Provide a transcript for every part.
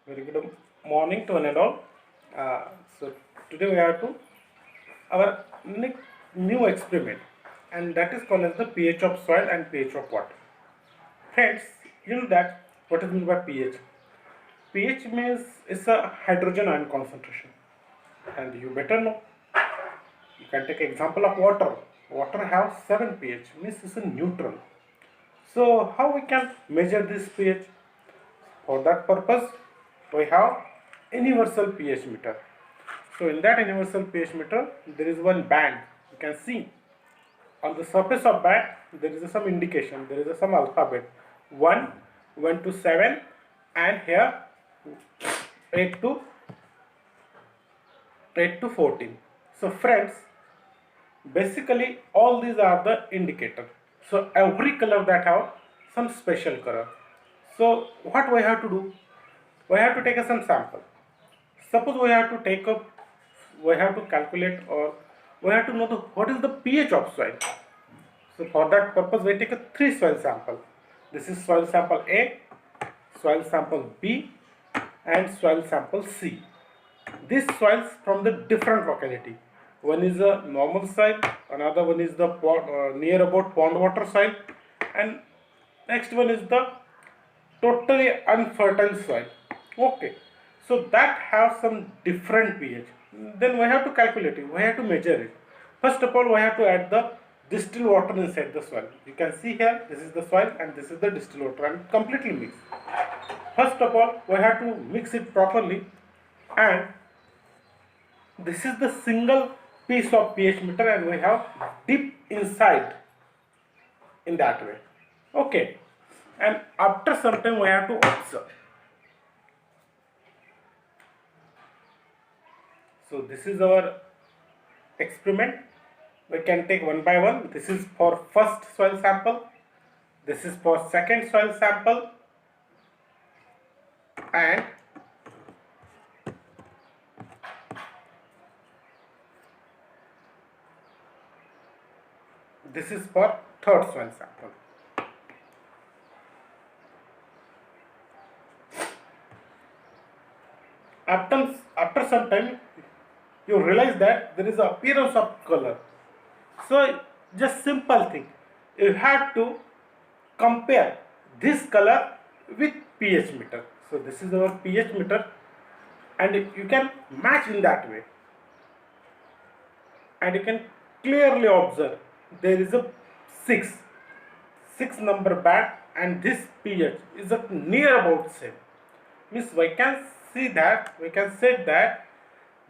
Very good morning to one and all. So today we have to our new experiment, and that is called as the pH of soil and pH of water. Friends, you know that what is meant by pH? pH means it's a hydrogen ion concentration, and you better know. You can take example of water. Water have 7 pH, means it's a neutral. So how we can measure this pH? For that purpose, we have universal pH meter. So in that universal pH meter, there is one band. You can see on the surface of band, there is some indication. There is some alphabet 1, 1 to 7, and here 8 to 14. So friends, basically all these are the indicator. So every color that have some special color. So what we have to do? We have to take some sample. Suppose we have to take a, we have to calculate, or we have to know what is the pH of soil. So for that purpose we take a 3 soil sample. This is soil sample A, soil sample B, and soil sample C. These soils from the different locality. One is a normal soil, another one is the near about pond water soil, and next one is the totally unfertile soil. Okay, so that have some different pH. Then we have to calculate it, we have to measure it. First of all, we have to add the distilled water inside the soil. You can see here, this is the soil and this is the distilled water, and completely mixed. First of all, we have to mix it properly, and this is the single piece of pH meter, and we have deep inside in that way. Okay, and after some time we have to observe. So this is our experiment. We can take one by one. This is for first soil sample, this is for second soil sample, and this is for third soil sample. After some time, you realize that there is an appearance of color. So just simple thing, you have to compare this color with pH meter. So this is our pH meter, and you can match in that way, and you can clearly observe there is a 6 number band, and this pH is a near about same. Means we can see that, we can say that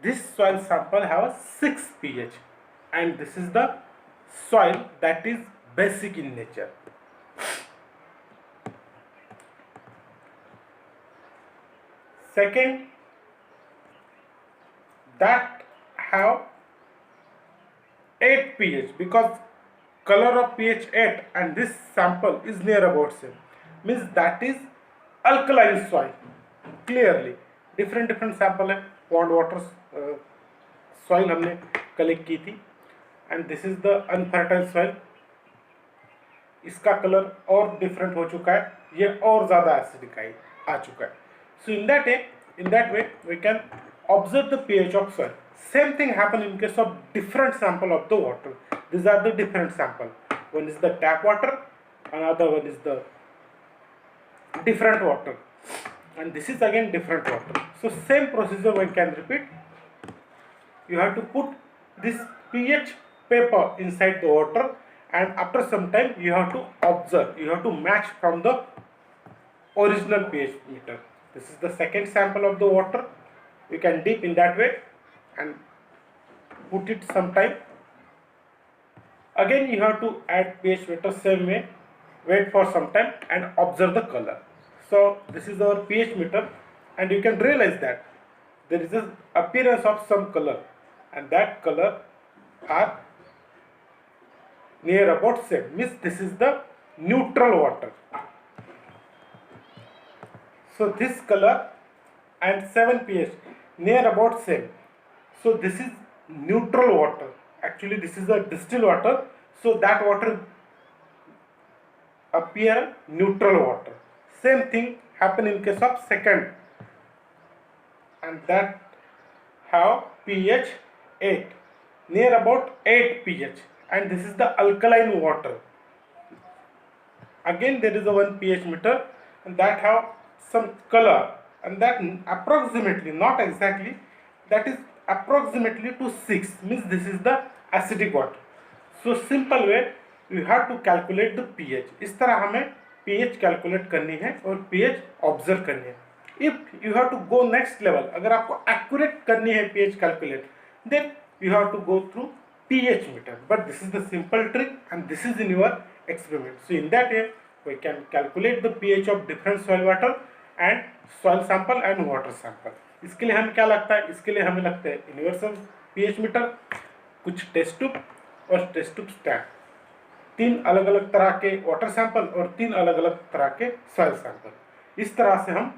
this soil sample have 6 pH, and this is the soil that is basic in nature. Second, that have 8 pH, because color of pH 8 and this sample is near about same, means that is alkaline soil. Clearly different sample है, pond water soil हमने collect की थी, and this is the unfertile soil. इसका colour और different हो चुका है, ये और ज़्यादा एसिडिक आ चुका है. So in that way we can observe the pH of soil. Same thing happen in case of different sample of the water. These are the different sample. One is the tap water, another one is the different water, and this is again different water. So same procedure we can repeat. You have to put this pH paper inside the water, and after some time you have to observe, you have to match from the original pH meter. This is the second sample of the water. You can dip in that way and put it some time. Again you have to add pH meter same way, wait for some time and observe the color. So this is our pH meter, and you can realize that there is an appearance of some color, and that color are near about same, means this is the neutral water. So this color and 7 pH near about same, so this is neutral water. Actually this is a distilled water, so that water appear neutral water. Same thing happen in case of second and that have pH 8, near about 8 pH, and this is the alkaline water. Again there is a one pH meter and that have some color, and that approximately, not exactly, that is approximately to 6, means this is the acidic water. So simple way you have to calculate the pH. इस तरह हमें pH calculate करनी है और pH observe करनी है. If you have to go next level, अगर आपको accurate करनी है pH calculate, then you have to go through pH meter. But this is the simple trick and this is in your experiment. So in that way we can calculate the pH of different soil water and soil sample and water sample. इसके लिए हमें क्या लगता है? इसके लिए हमें लगता है यूनिवर्सल pH मीटर, कुछ टेस्ट ट्यूब और टेस्ट ट्यूब स्टैंड, 3 अलग अलग तरह के वाटर सैंपल और 3 अलग अलग तरह के सॉइल सैंपल. इस तरह से हम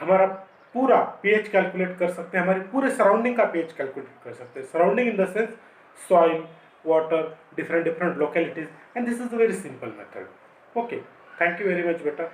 हमारा पूरा pH कैलकुलेट कर सकते हैं, हमारे पूरे सराउंडिंग का pH कैलकुलेट कर सकते हैं. Surrounding in the sense soil, water, different localities, and this is a very simple method. Okay, thank you very much beta.